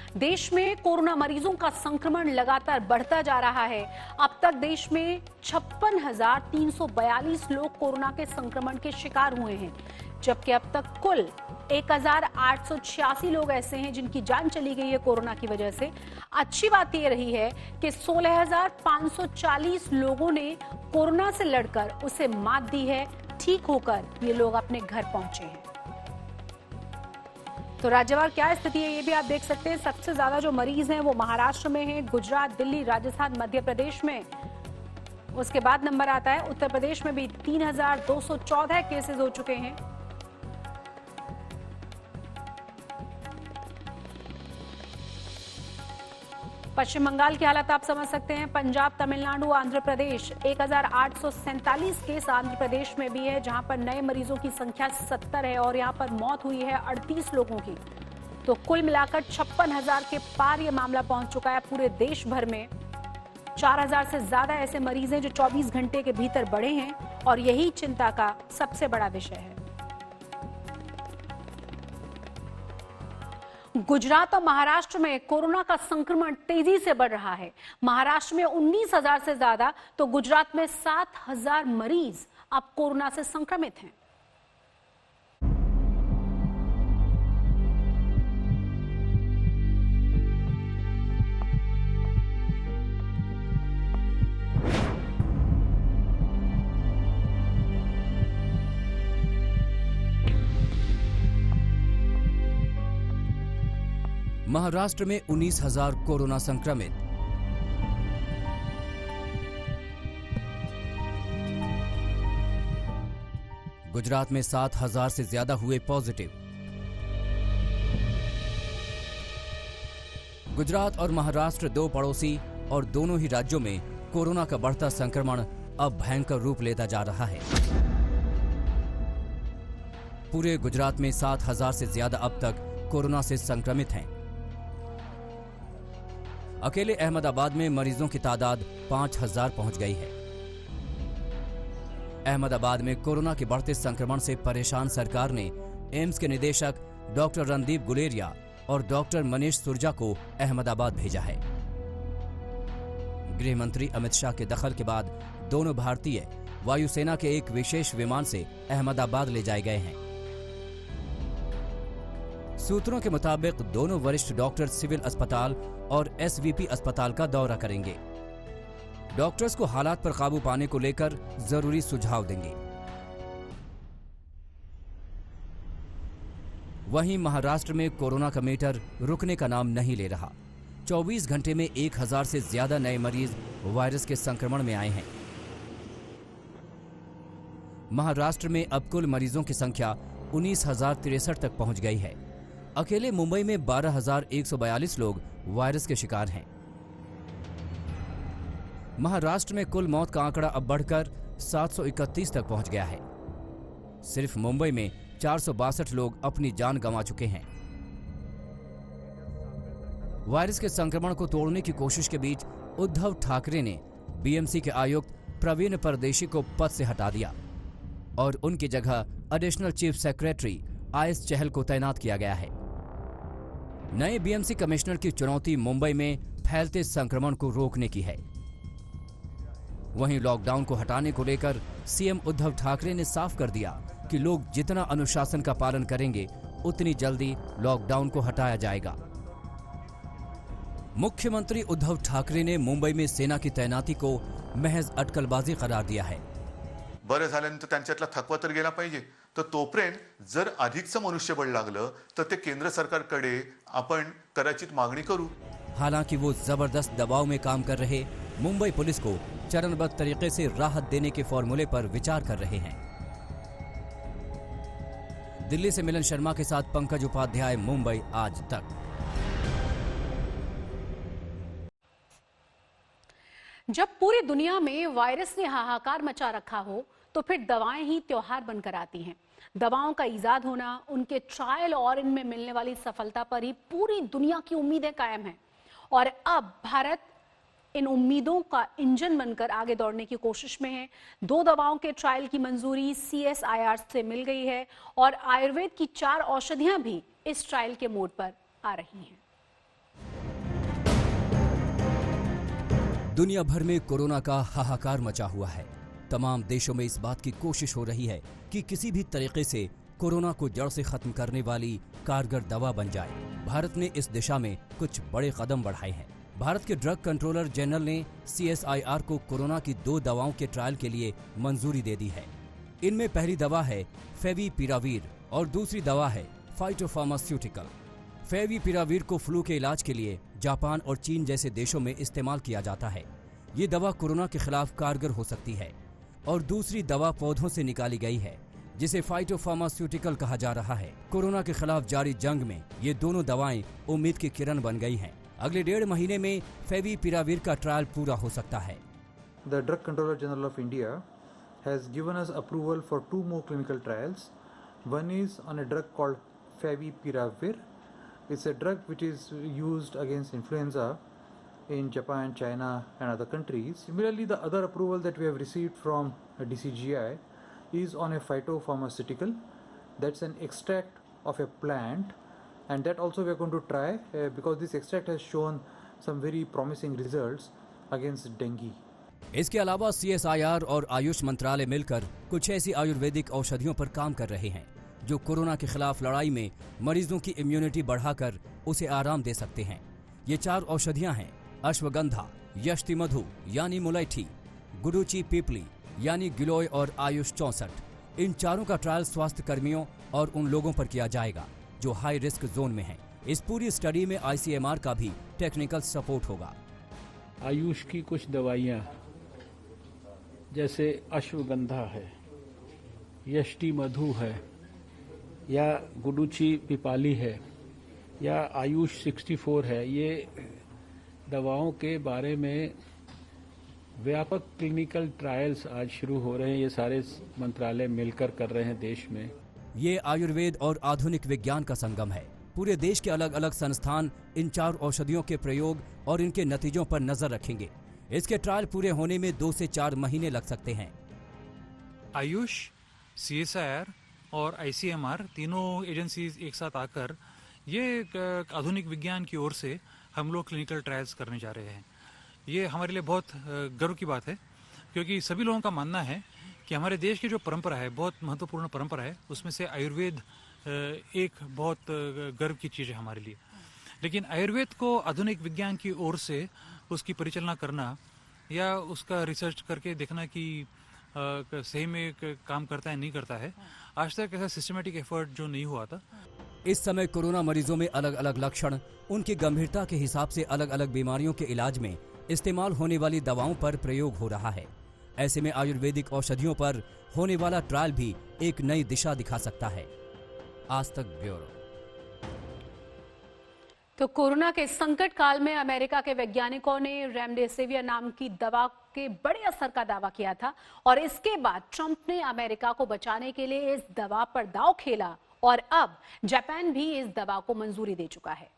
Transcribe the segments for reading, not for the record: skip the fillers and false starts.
देश में कोरोना मरीजों का संक्रमण लगातार बढ़ता जा रहा है। अब तक देश में 56,342 लोग कोरोना के संक्रमण के शिकार हुए हैं, जबकि अब तक कुल 1,886 लोग ऐसे हैं जिनकी जान चली गई है कोरोना की वजह से। अच्छी बात यह रही है कि 16,540 लोगों ने कोरोना से लड़कर उसे मात दी है। ठीक होकर ये लोग अपने घर पहुंचे हैं। तो राज्यवार क्या स्थिति है ये भी आप देख सकते हैं। सबसे ज्यादा जो मरीज हैं वो महाराष्ट्र में हैं, गुजरात, दिल्ली, राजस्थान, मध्य प्रदेश में। उसके बाद नंबर आता है उत्तर प्रदेश में भी 3,214 केसेस हो चुके हैं। पश्चिम बंगाल की हालत आप समझ सकते हैं। पंजाब, तमिलनाडु, आंध्र प्रदेश 1,847 केस आंध्र प्रदेश में भी है, जहां पर नए मरीजों की संख्या 70 है और यहां पर मौत हुई है 38 लोगों की। तो कुल मिलाकर 56,000 के पार यह मामला पहुंच चुका है पूरे देश भर में। 4,000 से ज्यादा ऐसे मरीज हैं जो 24 घंटे के भीतर बढ़े हैं और यही चिंता का सबसे बड़ा विषय है। गुजरात और महाराष्ट्र में कोरोना का संक्रमण तेजी से बढ़ रहा है। महाराष्ट्र में 19,000 से ज्यादा तो गुजरात में 7,000 मरीज अब कोरोना से संक्रमित हैं। महाराष्ट्र में 19,000 कोरोना संक्रमित। गुजरात में 7,000 से ज्यादा हुए पॉजिटिव। गुजरात और महाराष्ट्र दो पड़ोसी और दोनों ही राज्यों में कोरोना का बढ़ता संक्रमण अब भयंकर रूप लेता जा रहा है। पूरे गुजरात में 7,000 से ज्यादा अब तक कोरोना से संक्रमित हैं। अकेले अहमदाबाद में मरीजों की तादाद 5,000 पहुंच गई है। अहमदाबाद में कोरोना के बढ़ते संक्रमण से परेशान सरकार ने एम्स के निदेशक डॉक्टर रणदीप गुलेरिया और डॉक्टर मनीष सुरजा को अहमदाबाद भेजा है। गृह मंत्री अमित शाह के दखल के बाद दोनों भारतीय वायुसेना के एक विशेष विमान से अहमदाबाद ले जाए गए हैं। सूत्रों के मुताबिक दोनों वरिष्ठ डॉक्टर सिविल अस्पताल और एसवीपी अस्पताल का दौरा करेंगे। डॉक्टर्स को हालात पर काबू पाने को लेकर जरूरी सुझाव देंगे। वहीं महाराष्ट्र में कोरोना का मीटर रुकने का नाम नहीं ले रहा। 24 घंटे में 1,000 से ज्यादा नए मरीज वायरस के संक्रमण में आए हैं। महाराष्ट्र में अब कुल मरीजों की संख्या 19,063 तक पहुंच गई है। अकेले मुंबई में 12,142 लोग वायरस के शिकार हैं। महाराष्ट्र में कुल मौत का आंकड़ा अब बढ़कर 731 तक पहुंच गया है। सिर्फ मुंबई में 462 लोग अपनी जान गंवा चुके हैं। वायरस के संक्रमण को तोड़ने की कोशिश के बीच उद्धव ठाकरे ने बीएमसी के आयुक्त प्रवीण परदेशी को पद से हटा दिया और उनकी जगह एडिशनल चीफ सेक्रेटरी आईएस चहल को तैनात किया गया है। नए बीएमसी कमिश्नर की चुनौती मुंबई में फैलते संक्रमण को रोकने की है। वहीं लॉकडाउन को हटाने को लेकर सीएम उद्धव ठाकरे ने साफ कर दिया कि लोग जितना अनुशासन का पालन करेंगे उतनी जल्दी लॉकडाउन को हटाया जाएगा। मुख्यमंत्री उद्धव ठाकरे ने मुंबई में सेना की तैनाती को महज अटकलबाजी करार दिया है। बरं झाल्यानंतर त्यांच्यातला थकवा तर गेला पाहिजे, तर तोपर्यंत जर अधिकचं मनुष्यबळ लागलं तर ते केंद्र सरकारकडे आपण कदाचित मागणी करू। हालांकि वो जबरदस्त दबाव में काम कर रहे मुंबई पुलिस को चरणबद्ध तरीके से राहत देने के फॉर्मूले पर विचार कर रहे हैं। दिल्ली से मिलन शर्मा के साथ पंकज उपाध्याय, मुंबई आज तक। जब पूरी दुनिया में वायरस ने हाहाकार मचा रखा हो तो फिर दवाएं ही त्योहार बनकर आती हैं। दवाओं का इजाद होना, उनके ट्रायल और इनमें मिलने वाली सफलता पर ही पूरी दुनिया की उम्मीदें कायम हैं। और अब भारत इन उम्मीदों का इंजन बनकर आगे दौड़ने की कोशिश में है। 2 दवाओं के ट्रायल की मंजूरी CSIR से मिल गई है और आयुर्वेद की 4 औषधियां भी इस ट्रायल के मोड पर आ रही हैं। दुनिया भर में कोरोना का हाहाकार मचा हुआ है। तमाम देशों में इस बात की कोशिश हो रही है कि किसी भी तरीके से कोरोना को जड़ से खत्म करने वाली कारगर दवा बन जाए। भारत ने इस दिशा में कुछ बड़े कदम बढ़ाए हैं। भारत के ड्रग कंट्रोलर जनरल ने CSIR को कोरोना की 2 दवाओं के ट्रायल के लिए मंजूरी दे दी है। इनमें पहली दवा है फेविपिराविर और दूसरी दवा है फाइटोफार्मास्यूटिकल। फेविपिराविर को फ्लू के इलाज के लिए जापान और चीन जैसे देशों में इस्तेमाल किया जाता है। ये दवा कोरोना के खिलाफ कारगर हो सकती है। और दूसरी दवा पौधों से निकाली गई है जिसे फाइटोफार्मास्यूटिकल कहा जा रहा है। कोरोना के खिलाफ जारी जंग में ये दोनों दवाएं उम्मीद की किरण बन गई हैं। अगले 1.5 महीने में फेविपिराविर का ट्रायल पूरा हो सकता है। The Drug Controller General of India has given us approval for 2 more clinical trials. One is on a drug called favipiravir. It's a drug which is used against influenza in Japan, China and other countries. Similarly, the other approval that we have received from DCGI is on a phytopharmaceutical. That's an extract of a plant, and that also we are going to try because this extract has shown some very promising results against dengue. इसके अलावा CSIR और आयुष मंत्रालय मिलकर कुछ ऐसी आयुर्वेदिक औषधियों पर काम कर रहे हैं जो कोरोना के खिलाफ लड़ाई में मरीजों की इम्यूनिटी बढ़ाकर उसे आराम दे सकते हैं। ये 4 औषधियां हैं अश्वगंधा, यष्टिमधु यानी मुलैठी, गुडुचि पीपली यानी गिलोय और आयुष 64। इन चारों का ट्रायल स्वास्थ्य कर्मियों और उन लोगों पर किया जाएगा जो हाई रिस्क जोन में हैं। इस पूरी स्टडी में ICMR का भी टेक्निकल सपोर्ट होगा। आयुष की कुछ दवाइयाँ जैसे अश्वगंधा है, यष्टि मधु है, या गुडुचि पिपाली है, या आयुष 64 है, ये दवाओं के बारे में व्यापक क्लिनिकल ट्रायल्स आज शुरू हो रहे हैं। ये सारे मंत्रालय मिलकर कर रहे हैं देश में। ये आयुर्वेद और आधुनिक विज्ञान का संगम है। पूरे देश के अलग अलग संस्थान इन 4 औषधियों के प्रयोग और इनके नतीजों पर नजर रखेंगे। इसके ट्रायल पूरे होने में 2 से 4 महीने लग सकते हैं। आयुष, CSIR और ICMR तीनों एजेंसीज एक साथ आकर ये एक आधुनिक विज्ञान की ओर से हम लोग क्लिनिकल ट्रायल्स करने जा रहे हैं। ये हमारे लिए बहुत गर्व की बात है क्योंकि सभी लोगों का मानना है कि हमारे देश की जो परंपरा है, बहुत महत्वपूर्ण परंपरा है, उसमें से आयुर्वेद एक बहुत गर्व की चीज़ है हमारे लिए। लेकिन आयुर्वेद को आधुनिक विज्ञान की ओर से उसकी परिचालना करना या उसका रिसर्च करके देखना कि सही में काम करता है नहीं करता है, आज तक ऐसा सिस्टमेटिक एफर्ट जो नहीं हुआ था। इस समय कोरोना मरीजों में अलग अलग लक्षण, उनकी गंभीरता के हिसाब से अलग अलग बीमारियों के इलाज में इस्तेमाल होने वाली दवाओं पर प्रयोग हो रहा है। ऐसे में आयुर्वेदिक औषधियों पर होने वाला ट्रायल भी एक नई दिशा दिखा सकता है। आज तक ब्यूरो। तो कोरोना के संकट काल में अमेरिका के वैज्ञानिकों ने रेमडेसिविर नाम की दवा के बड़े असर का दावा किया था और इसके बाद ट्रंप ने अमेरिका को बचाने के लिए इस दवा पर दांव खेला और अब जापान भी इस दवा को मंजूरी दे चुका है।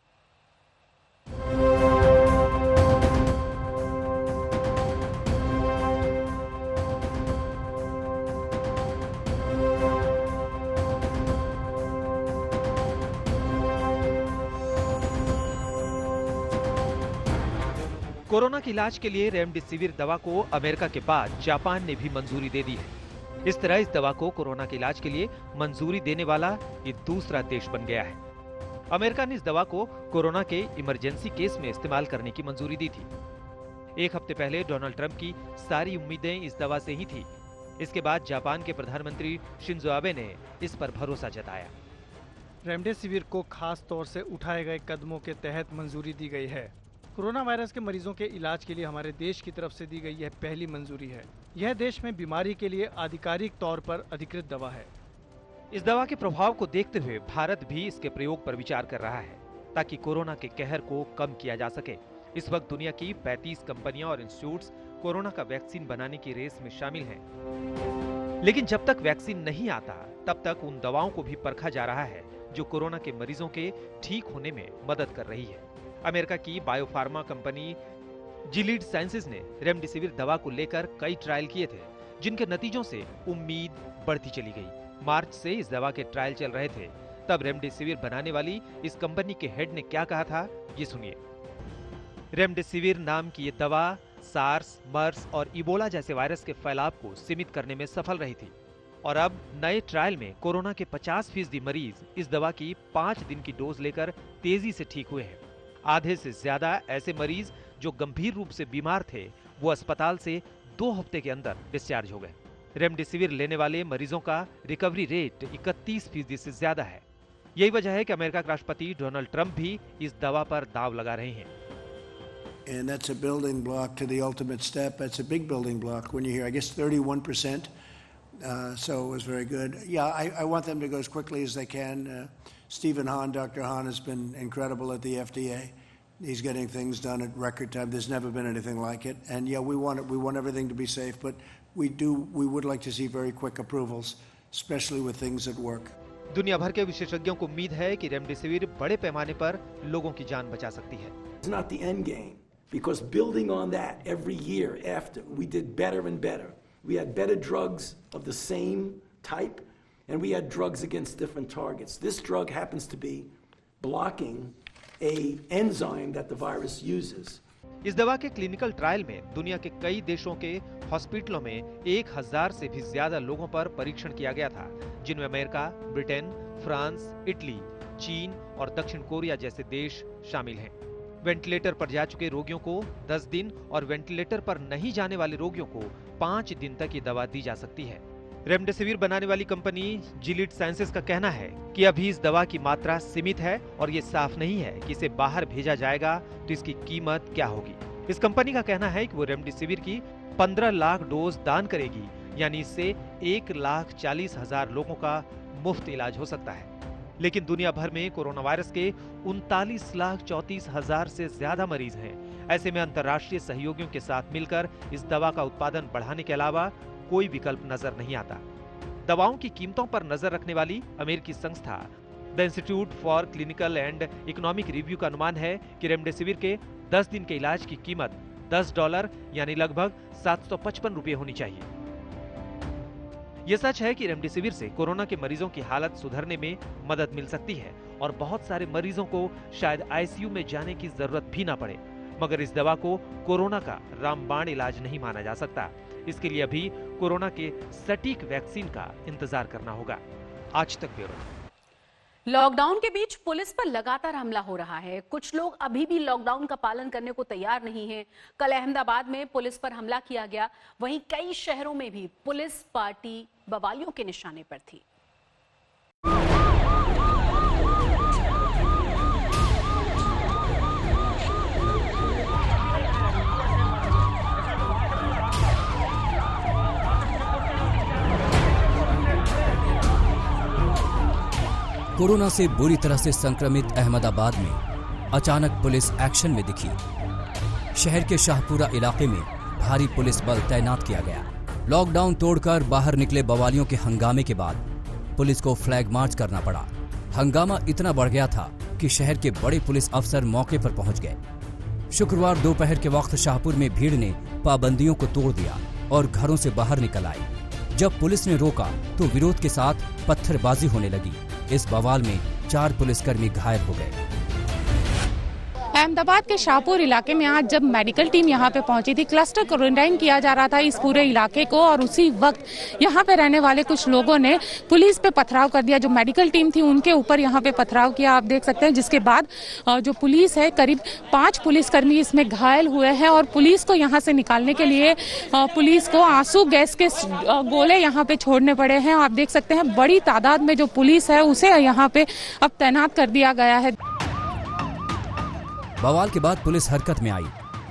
कोरोना के इलाज के लिए रेमडेसिविर दवा को अमेरिका के बाद जापान ने भी मंजूरी दे दी है। इस तरह इस दवा को कोरोना के इलाज के लिए मंजूरी देने वाला ये दूसरा देश बन गया है। अमेरिका ने इस दवा को कोरोना के इमरजेंसी केस में इस्तेमाल करने की मंजूरी दी थी। 1 हफ्ते पहले डोनाल्ड ट्रंप की सारी उम्मीदें इस दवा से ही थी। इसके बाद जापान के प्रधानमंत्री शिंजो आबे ने इस पर भरोसा जताया। रेमडेसिविर को खास तौर से उठाए गए कदमों के तहत मंजूरी दी गई है। कोरोना वायरस के मरीजों के इलाज के लिए हमारे देश की तरफ से दी गई यह पहली मंजूरी है। यह देश में बीमारी के लिए आधिकारिक तौर पर अधिकृत दवा है। इस दवा के प्रभाव को देखते हुए भारत भी इसके प्रयोग पर विचार कर रहा है ताकि कोरोना के कहर को कम किया जा सके। इस वक्त दुनिया की 35 कंपनियां और इंस्टीट्यूट्स कोरोना का वैक्सीन बनाने की रेस में शामिल हैं। लेकिन जब तक वैक्सीन नहीं आता तब तक उन दवाओं को भी परखा जा रहा है जो कोरोना के मरीजों के ठीक होने में मदद कर रही है। अमेरिका की बायोफार्मा कंपनी जिलीड साइंसेज ने रेमडेसिविर दवा को लेकर कई ट्रायल किए थे जिनके नतीजों से उम्मीद बढ़ती चली गई। मार्च से इस दवा के ट्रायल चल रहे थे, तब रेमडेसिविर बनाने वाली इस कंपनी के हेड ने क्या कहा था, ये सुनिए। रेमडेसिविर नाम की ये दवा सार्स, मर्स और इबोला जैसे वायरस के फैलाव को सीमित करने में सफल रही थी। और अब नए ट्रायल में कोरोना के 50% मरीज इस दवा की 5 दिन की डोज लेकर तेजी से ठीक हुए हैं। आधे से ज्यादा ऐसे मरीज जो गंभीर रूप से बीमार थे वो अस्पताल से 2 हफ्ते के अंदर डिस्चार्ज हो गए। रेमडेसिविर लेने वाले मरीजों का रिकवरी रेट 31% से ज्यादा है। यही वजह है कि अमेरिका के राष्ट्रपति डोनाल्ड ट्रंप भी इस दवा पर दांव लगा रहे हैं। And that's a building block to the ultimate step. That's a big building block when you hear, I guess, 31%. So it was very good. Yeah, I want them to go as quickly as they can. Stephen Hahn, Dr. Hahn, has been incredible at the FDA. He's getting things done at record time. There's never been anything like it. And yeah, we want everything to be safe, but we would like to see very quick approvals, especially with things that work. दुनिया भर के विशेषज्ञों को उम्मीद है कि remdesivir बड़े पैमाने पर लोगों की जान बचा सकती है। It's not the end game, because building on that every year after, we did better and better. We had better drugs of the same type, and we had drugs against different targets. This drug happens to be blocking a enzyme that the virus uses. इस दवा के clinical trial में दुनिया के कई देशों के हॉस्पिटलों में 1000 से भी ज्यादा लोगों पर परीक्षण किया गया था, जिनमें अमेरिका, ब्रिटेन, फ्रांस, इटली, चीन और दक्षिण कोरिया जैसे देश शामिल हैं। वेंटिलेटर पर जा चुके रोगियों को 10 दिन और वेंटिलेटर पर नहीं जाने वाले रोगियों को 5 दिन तक ये दवा दी जा सकती है। रेमडेसिविर बनाने वाली कंपनी जिलीड साइंसेज का कहना है कि अभी इस दवा की मात्रा सीमित है और ये साफ नहीं है कि इसे बाहर भेजा जाएगा तो इसकी कीमत क्या होगी। इस कंपनी का कहना है कि वो रेमडेसिविर की 15 लाख डोज दान करेगी, यानी इससे 1,40,000 लोगों का मुफ्त इलाज हो सकता है। लेकिन दुनिया भर में कोरोना वायरस के 39,34,000 से ज्यादा मरीज हैं। ऐसे में अंतर्राष्ट्रीय सहयोगियों के साथ मिलकर इस दवा का उत्पादन बढ़ाने के अलावा कोई विकल्प नजर नहीं आता। दवाओं की कीमतों पर नजर रखने वाली अमेरिकी संस्था the institute for clinical and economic review का अनुमान है कि रेमडेसिविर के 10 दिन के इलाज की कीमत $10 यानी लगभग 755 रुपये होनी चाहिए। यह सच है कि रेमडेसिविर से कोरोना के मरीजों की हालत सुधरने में मदद मिल सकती है और बहुत सारे मरीजों को शायद आईसीयू में जाने की जरूरत भी ना पड़े, मगर इस दवा को कोरोना का रामबाण इलाज नहीं माना जा सकता। इसके लिए अभी कोरोना के सटीक वैक्सीन का इंतजार करना होगा। आज तक ब्यूरो। लॉकडाउन के बीच पुलिस पर लगातार हमला हो रहा है। कुछ लोग अभी भी लॉकडाउन का पालन करने को तैयार नहीं हैं। कल अहमदाबाद में पुलिस पर हमला किया गया, वहीं कई शहरों में भी पुलिस पार्टी बवालियों के निशाने पर थी। कोरोना से बुरी तरह से संक्रमित अहमदाबाद में अचानक पुलिस एक्शन में दिखी। शहर के शाहपुरा इलाके में भारी पुलिस बल तैनात किया गया। लॉकडाउन तोड़कर बाहर निकले बवालियों के हंगामे के बाद पुलिस को फ्लैग मार्च करना पड़ा। हंगामा इतना बढ़ गया था कि शहर के बड़े पुलिस अफसर मौके पर पहुंच गए। शुक्रवार दोपहर के वक्त शाहपुर में भीड़ ने पाबंदियों को तोड़ दिया और घरों से बाहर निकल आई। जब पुलिस ने रोका तो विरोध के साथ पत्थरबाजी होने लगी। इस बवाल में 4 पुलिसकर्मी घायल हो गए। अहमदाबाद के शाहपुर इलाके में आज जब मेडिकल टीम यहाँ पे पहुंची थी, क्लस्टर क्वारंटाइन किया जा रहा था इस पूरे इलाके को, और उसी वक्त यहाँ पे रहने वाले कुछ लोगों ने पुलिस पे पथराव कर दिया। जो मेडिकल टीम थी उनके ऊपर यहाँ पे पथराव किया, आप देख सकते हैं, जिसके बाद जो पुलिस है, करीब 5 पुलिसकर्मी इसमें घायल हुए हैं और पुलिस को यहाँ से निकालने के लिए पुलिस को आंसू गैस के गोले यहाँ पे छोड़ने पड़े हैं। आप देख सकते हैं बड़ी तादाद में जो पुलिस है उसे यहाँ पे अब तैनात कर दिया गया है। बवाल के बाद पुलिस हरकत में आई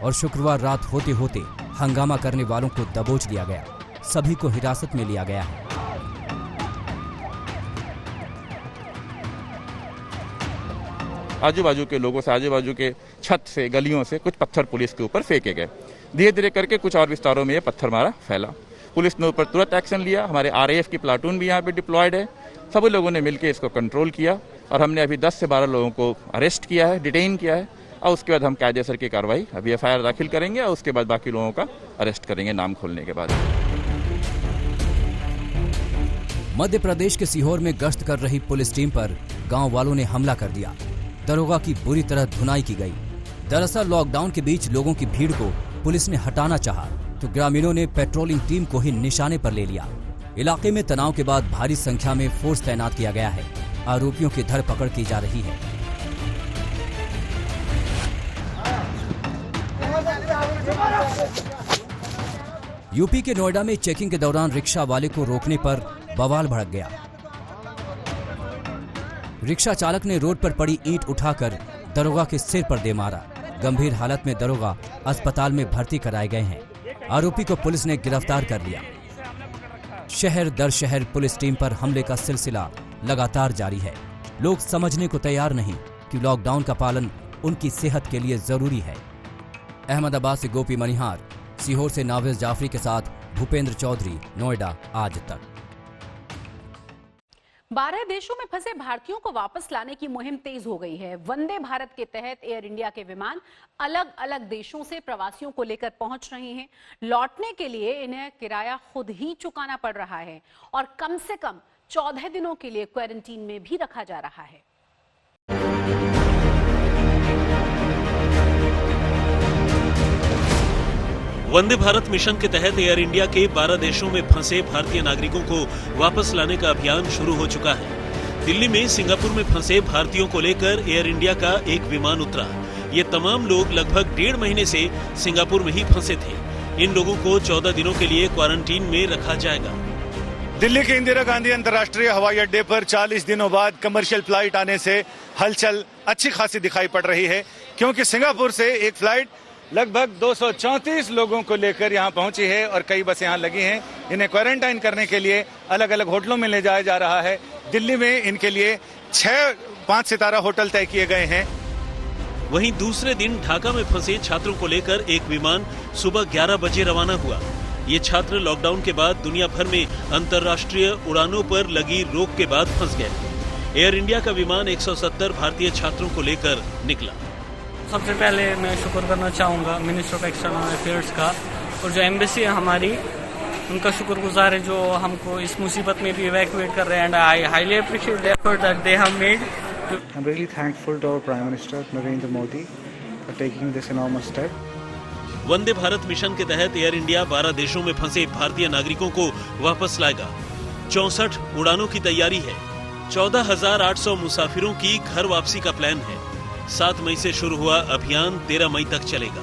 और शुक्रवार रात होते होते हंगामा करने वालों को दबोच लिया गया। सभी को हिरासत में लिया गया है। आजू बाजू के लोगों से, आजू बाजू के छत से, गलियों से कुछ पत्थर पुलिस के ऊपर फेंके गए। धीरे धीरे करके कुछ और विस्तारों में ये पत्थर मारा फैला। पुलिस ने ऊपर तुरंत एक्शन लिया। हमारे आरएएफ की प्लाटून भी यहाँ पे डिप्लॉयड है। सभी लोगों ने मिलकर इसको कंट्रोल किया और हमने अभी 10 से 12 लोगों को अरेस्ट किया है, डिटेन किया है, और उसके बाद हम कायदेसर की कार्रवाई, अभी एफआईआर दाखिल करेंगे और उसके बाद बाकी लोगों का अरेस्ट करेंगे नाम खोलने के बाद। मध्य प्रदेश के सीहोर में गश्त कर रही पुलिस टीम पर गांव वालों ने हमला कर दिया। दरोगा की बुरी तरह धुनाई की गई। दरअसल लॉकडाउन के बीच लोगों की भीड़ को पुलिस ने हटाना चाहा तो ग्रामीणों ने पेट्रोलिंग टीम को ही निशाने पर ले लिया। इलाके में तनाव के बाद भारी संख्या में फोर्स तैनात किया गया है। आरोपियों की धरपकड़ की जा रही है। यूपी के नोएडा में चेकिंग के दौरान रिक्शा वाले को रोकने पर बवाल भड़क गया। रिक्शा चालक ने रोड पर पड़ी ईंट उठाकर दरोगा के सिर पर दे मारा। गंभीर हालत में दरोगा अस्पताल में भर्ती कराए गए हैं। आरोपी को पुलिस ने गिरफ्तार कर लिया। शहर दर शहर पुलिस टीम पर हमले का सिलसिला लगातार जारी है। लोग समझने को तैयार नहीं कि लॉकडाउन का पालन उनकी सेहत के लिए जरूरी है। अहमदाबाद से गोपी मनिहार, सीहोर से नाविज जाफरी के साथ भूपेंद्र चौधरी, नोएडा आज तक। 12 देशों में फंसे भारतीयों को वापस लाने की मुहिम तेज हो गई है। वंदे भारत के तहत एयर इंडिया के विमान अलग अलग देशों से प्रवासियों को लेकर पहुंच रहे हैं। लौटने के लिए इन्हें किराया खुद ही चुकाना पड़ रहा है और कम से कम 14 दिनों के लिए क्वारंटीन में भी रखा जा रहा है। वंदे भारत मिशन के तहत एयर इंडिया के 12 देशों में फंसे भारतीय नागरिकों को वापस लाने का अभियान शुरू हो चुका है। दिल्ली में सिंगापुर में फंसे भारतीयों को लेकर एयर इंडिया का एक विमान उतरा। ये तमाम लोग लगभग 1.5 महीने से सिंगापुर में ही फंसे थे। इन लोगों को 14 दिनों के लिए क्वारंटीन में रखा जाएगा। दिल्ली के इंदिरा गांधी अंतर्राष्ट्रीय हवाई अड्डे पर 40 दिनों बाद कमर्शियल फ्लाइट आने से हलचल अच्छी खासी दिखाई पड़ रही है, क्योंकि सिंगापुर से एक फ्लाइट लगभग 234 लोगों को लेकर यहां पहुंची है और कई बसें यहां लगी हैं। इन्हें क्वारंटाइन करने के लिए अलग अलग होटलों में ले जाया जा रहा है। दिल्ली में इनके लिए 5 सितारा होटल तय किए गए हैं। वहीं दूसरे दिन ढाका में फंसे छात्रों को लेकर एक विमान सुबह 11 बजे रवाना हुआ। ये छात्र लॉकडाउन के बाद दुनिया भर में अंतर्राष्ट्रीय उड़ानों पर लगी रोक के बाद फंस गए। एयर इंडिया का विमान 170 भारतीय छात्रों को लेकर निकला। सबसे पहले मैं शुक्र करना चाहूँगा मिनिस्टर ऑफ एक्सटर्नल अफेयर्स का और जो एम्बेसी है हमारी, उनका शुक्रगुजार है जो हमको इस मुसीबत में भी इवैक्यूएट कर रहे हैं। And I highly appreciate the effort that they have made. I am really thankful to our prime minister Narendra Modi for taking this enormous step. Vande Bharat mission के तहत एयर इंडिया 12 देशों में फंसे भारतीय नागरिकों को वापस लाएगा। 64 उड़ानों की तैयारी है। 14,800 मुसाफिरों की घर वापसी का प्लान है। 7 मई से शुरू हुआ अभियान 13 मई तक चलेगा।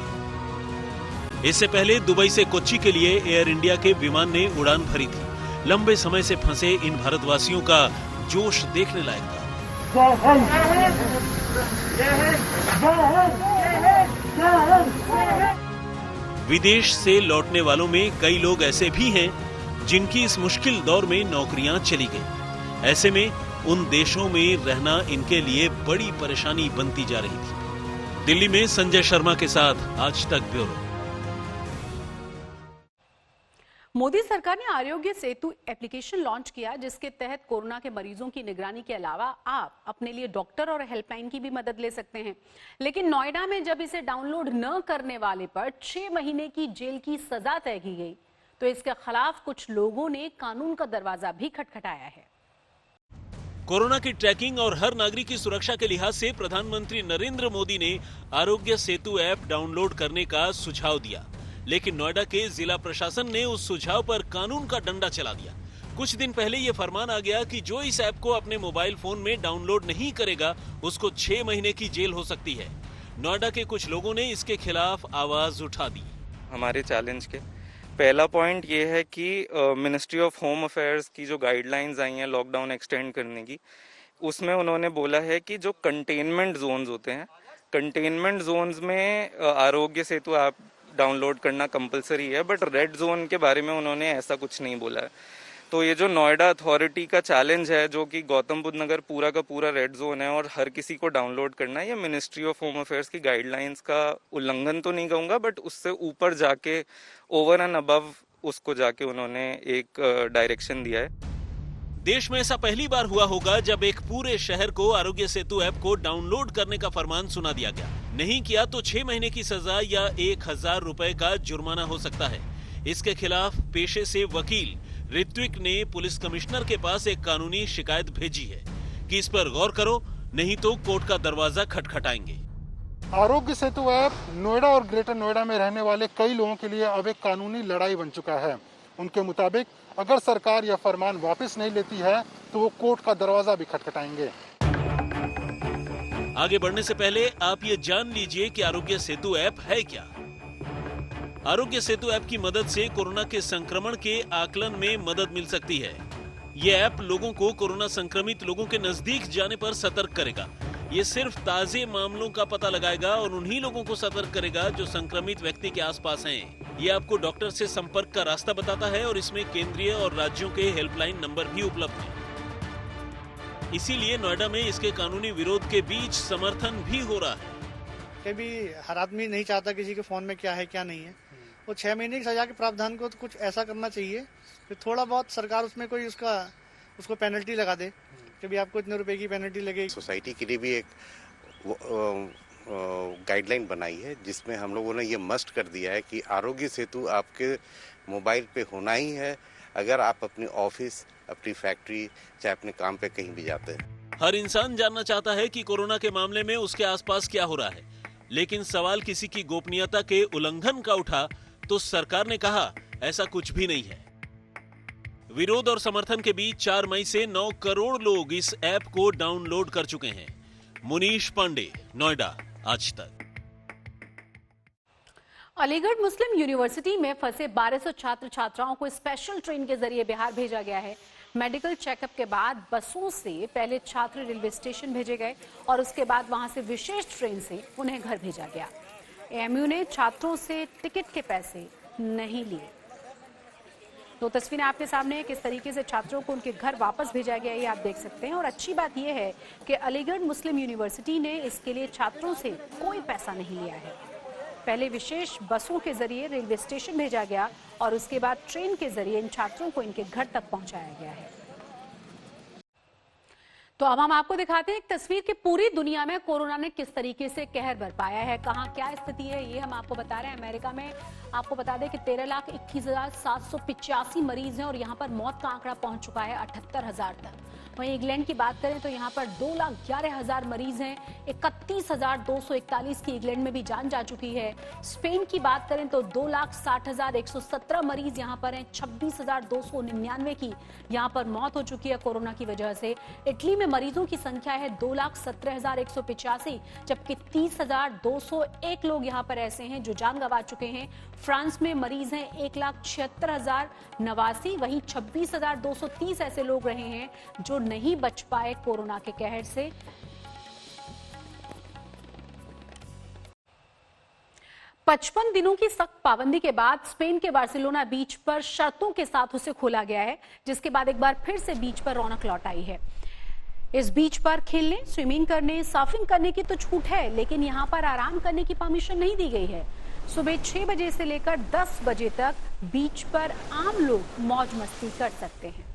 इससे पहले दुबई से कोच्चि के लिए एयर इंडिया के विमान ने उड़ान भरी थी। लंबे समय से फंसे इन भारतवासियों का जोश देखने लायक था। विदेश से लौटने वालों में कई लोग ऐसे भी हैं जिनकी इस मुश्किल दौर में नौकरियां चली गई। ऐसे में उन देशों में रहना इनके लिए बड़ी परेशानी बनती जा रही थी। दिल्ली में संजय शर्मा के साथ आज तक ब्यूरो। मोदी सरकार ने आरोग्य सेतु एप्लीकेशन लॉन्च किया, जिसके तहत कोरोना के मरीजों की निगरानी के अलावा आप अपने लिए डॉक्टर और हेल्पलाइन की भी मदद ले सकते हैं। लेकिन नोएडा में जब इसे डाउनलोड न करने वाले पर 6 महीने की जेल की सजा तय की गई, तो इसके खिलाफ कुछ लोगों ने कानून का दरवाजा भी खटखटाया है। कोरोना की ट्रैकिंग और हर नागरिक की सुरक्षा के लिहाज से प्रधानमंत्री नरेंद्र मोदी ने आरोग्य सेतु ऐप डाउनलोड करने का सुझाव दिया, लेकिन नोएडा के जिला प्रशासन ने उस सुझाव पर कानून का डंडा चला दिया। कुछ दिन पहले ये फरमान आ गया कि जो इस ऐप को अपने मोबाइल फोन में डाउनलोड नहीं करेगा उसको 6 महीने की जेल हो सकती है। नोएडा के कुछ लोगों ने इसके खिलाफ आवाज उठा दी। हमारे चैलेंज के पहला पॉइंट ये है कि मिनिस्ट्री ऑफ होम अफेयर्स की जो गाइडलाइंस आई हैं लॉकडाउन एक्सटेंड करने की, उसमें उन्होंने बोला है कि जो कंटेनमेंट जोन्स होते हैं, कंटेनमेंट जोन्स में आरोग्य सेतु ऐप डाउनलोड करना कंपलसरी है, बट रेड जोन के बारे में उन्होंने ऐसा कुछ नहीं बोला है। तो ये जो नोएडा अथॉरिटी का चैलेंज है, जो कि गौतम बुद्ध नगर पूरा का पूरा रेड जोन है और हर किसी को डाउनलोड करना है, ये मिनिस्ट्री ऑफ होम अफेयर्स की गाइडलाइंस का उल्लंघन तो नहीं कहूँगा, बट उससे ऊपर जाके ओवर एंड अबव उसको जाके उन्होंने एक डायरेक्शन दिया है। देश में ऐसा पहली बार हुआ होगा जब एक पूरे शहर को आरोग्य सेतु ऐप को डाउनलोड करने का फरमान सुना दिया गया। नहीं किया तो 6 महीने की सजा या 1,000 रुपए का जुर्माना हो सकता है। इसके खिलाफ पेशे से वकील ऋत्विक ने पुलिस कमिश्नर के पास एक कानूनी शिकायत भेजी है कि इस पर गौर करो, नहीं तो कोर्ट का दरवाजा खटखटाएंगे। आरोग्य सेतु ऐप नोएडा और ग्रेटर नोएडा में रहने वाले कई लोगों के लिए अब एक कानूनी लड़ाई बन चुका है। उनके मुताबिक अगर सरकार यह फरमान वापस नहीं लेती है तो वो कोर्ट का दरवाजा भी खटखटाएंगे। आगे बढ़ने से पहले आप ये जान लीजिए कि आरोग्य सेतु ऐप है क्या। आरोग्य सेतु ऐप की मदद से कोरोना के संक्रमण के आकलन में मदद मिल सकती है। ये ऐप लोगों को कोरोना संक्रमित लोगों के नजदीक जाने पर सतर्क करेगा। ये सिर्फ ताजे मामलों का पता लगाएगा और उन्हीं लोगों को सतर्क करेगा जो संक्रमित व्यक्ति के आसपास हैं। ये आपको डॉक्टर से संपर्क का रास्ता बताता है और इसमें केंद्रीय और राज्यों के हेल्पलाइन नंबर भी उपलब्ध हैं। इसीलिए नोएडा में इसके कानूनी विरोध के बीच समर्थन भी हो रहा है। कभी हर आदमी नहीं चाहता किसी के फोन में क्या है क्या नहीं है। वो 6 महीने की सजा के प्रावधान को तो कुछ ऐसा करना चाहिए कि थोड़ा बहुत सरकार उसमें कोई उसको पेनल्टी लगा दे कि भी आपको इतने रुपए की पेनल्टी लगेगी। सोसाइटी के लिए भी एक गाइडलाइन बनाई है जिसमें हम लोगों ने ये मस्ट कर दिया है कि आरोग्य सेतु आपके मोबाइल पे होना ही है अगर आप अपनी ऑफिस, अपनी फैक्ट्री, चाहे अपने काम पे कहीं भी जाते हैं। हर इंसान जानना चाहता है कि कोरोना के मामले में उसके आसपास क्या हो रहा है, लेकिन सवाल किसी की गोपनीयता के उल्लंघन का उठा तो सरकार ने कहा ऐसा कुछ भी नहीं है। विरोध और समर्थन के बीच 4 मई से 9 करोड़ लोग इस ऐप को डाउनलोड कर चुके हैं। मुनीश पांडे, नोएडा, आज तक। अलीगढ़ मुस्लिम यूनिवर्सिटी में फंसे 1200 छात्र छात्राओं को स्पेशल ट्रेन के जरिए बिहार भेजा गया है। मेडिकल चेकअप के बाद बसों से पहले छात्र रेलवे स्टेशन भेजे गए और उसके बाद वहां से विशेष ट्रेन से उन्हें घर भेजा गया। एएमयू ने छात्रों से टिकट के पैसे नहीं लिए। तो तस्वीरें आपके सामने है, किस तरीके से छात्रों को उनके घर वापस भेजा गया, ये आप देख सकते हैं। और अच्छी बात यह है कि अलीगढ़ मुस्लिम यूनिवर्सिटी ने इसके लिए छात्रों से कोई पैसा नहीं लिया है। पहले विशेष बसों के जरिए रेलवे स्टेशन भेजा गया और उसके बाद ट्रेन के जरिए इन छात्रों को इनके घर तक पहुंचाया गया है। तो अब हम आपको दिखाते हैं एक तस्वीर कि पूरी दुनिया में कोरोना ने किस तरीके से कहर बरपाया है, कहां क्या स्थिति है, ये हम आपको बता रहे हैं। अमेरिका में आपको बता दें कि 13,21,785 मरीज हैं और यहां पर मौत का आंकड़ा पहुंच चुका है 78,000 तक। वहीं इंग्लैंड की बात करें तो यहां पर 2,11,000 मरीज हैं, 31,241 की इंग्लैंड में भी जान जा चुकी है। स्पेन की बात करें तो 2,60,117 मरीज यहां पर हैं, 26,299 की यहां पर मौत हो चुकी है कोरोना की वजह से। इटली में मरीजों की संख्या है 2,17,185, जबकि 30,201 लोग यहां पर ऐसे हैं जो जान गंवा चुके हैं। फ्रांस में मरीज हैं 1,76,089, वहीं 26,230 ऐसे लोग रहे हैं जो नहीं बच पाए कोरोना के कहर से। पचपन दिनों की सख्त पाबंदी के बाद स्पेन के बार्सिलोना बीच पर शर्तों के साथ उसे खोला गया है, जिसके बाद एक बार फिर से बीच पर रौनक लौट आई है। इस बीच पर खेलने, स्विमिंग करने, सर्फिंग करने की तो छूट है, लेकिन यहां पर आराम करने की परमिशन नहीं दी गई है। सुबह 6 बजे से लेकर 10 बजे तक बीच पर आम लोग मौज मस्ती कर सकते हैं।